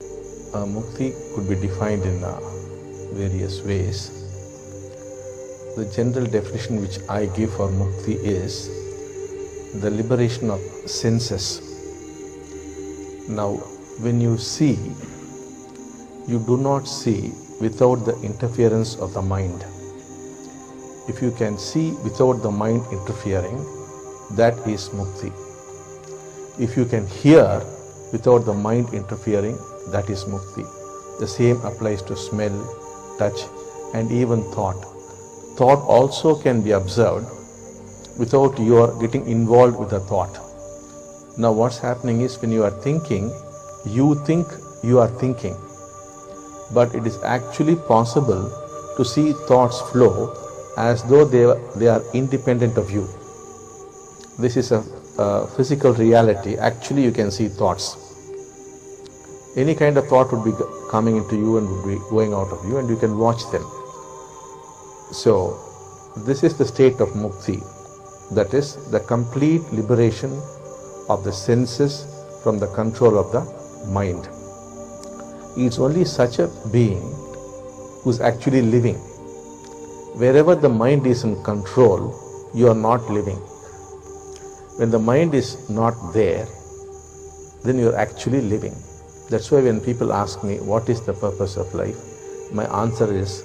Mukti could be defined in various ways. The general definition which I give for Mukti is the liberation of senses. Now, when you see, you do not see without the interference of the mind. If you can see without the mind interfering, that is Mukti. If you can hear without the mind interfering, that is Mukti. The same applies to smell, touch, and even thought. Thought also can be observed without your getting involved with the thought. Now what's happening is, when you are thinking, you think you are thinking, but it is actually possible to see thoughts flow as though they are independent of you. This is a physical reality. Actually, you can see thoughts. Any kind of thought would be coming into you and would be going out of you, and you can watch them. So, this is the state of Mukti, that is the complete liberation of the senses from the control of the mind. It's only such a being who is actually living. Wherever the mind is in control, you are not living. When the mind is not there, then you are actually living. That's why when people ask me, what is the purpose of life? My answer is,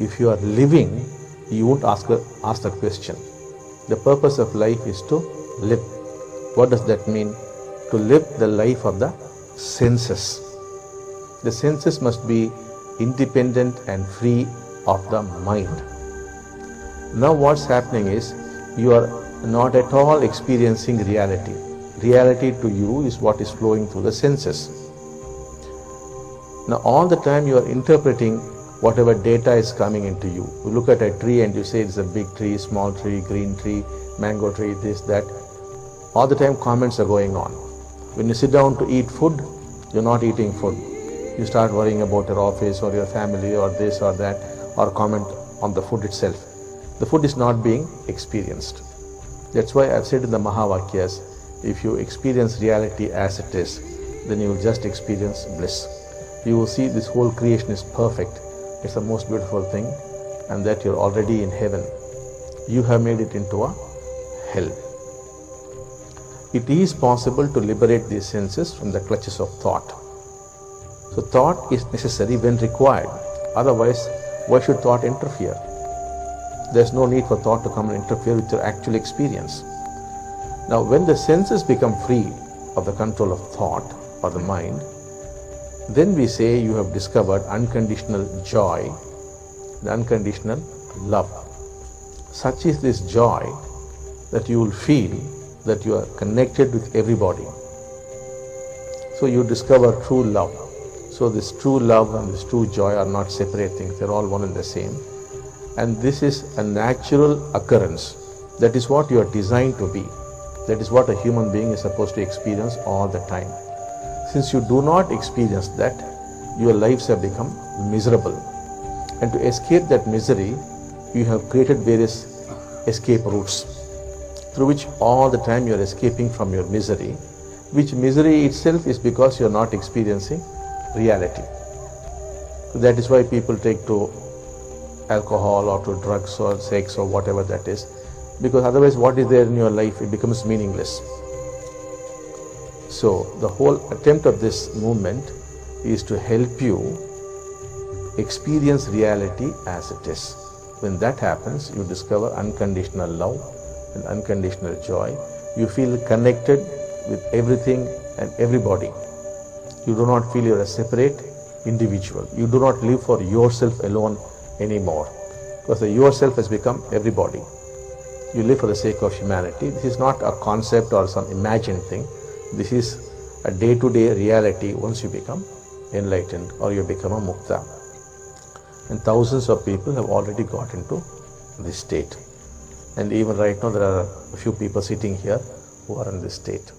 if you are living, you won't ask the question. The purpose of life is to live. What does that mean? To live the life of the senses. The senses must be independent and free of the mind. Now what's happening is, you are not at all experiencing reality. Reality to you is what is flowing through the senses. Now all the time you are interpreting whatever data is coming into you. You look at a tree and you say it's a big tree, small tree, green tree, mango tree, this, that. All the time comments are going on. When you sit down to eat food, you're not eating food. You start worrying about your office or your family or this or that, or comment on the food itself. The food is not being experienced. That's why I've said in the Mahavakyas, if you experience reality as it is, then you will just experience bliss. You will see this whole creation is perfect. It's the most beautiful thing, and that you're already in heaven. You have made it into a hell. It is possible to liberate these senses from the clutches of thought. So thought is necessary when required. Otherwise, why should thought interfere? There's no need for thought to come and interfere with your actual experience. Now, when the senses become free of the control of thought or the mind, then we say you have discovered unconditional joy, the unconditional love. Such is this joy that you will feel that you are connected with everybody. So you discover true love. So this true love and this true joy are not separate things, they're all one and the same. And this is a natural occurrence. That is what you are designed to be. That is what a human being is supposed to experience all the time. Since you do not experience that, your lives have become miserable. And to escape that misery, you have created various escape routes through which all the time you are escaping from your misery, which misery itself is because you are not experiencing reality. So that is why people take to alcohol or to drugs or sex or whatever that is, because otherwise what is there in your life, it becomes meaningless. So the whole attempt of this movement is to help you experience reality as it is. When that happens, you discover unconditional love and unconditional joy. You feel connected with everything and everybody. You do not feel you are a separate individual. You do not live for yourself alone anymore, because the yourself has become everybody. You live for the sake of humanity. This is not a concept or some imagined thing. This is a day-to-day reality once you become enlightened or you become a mukta. And thousands of people have already got into this state. And even right now there are a few people sitting here who are in this state.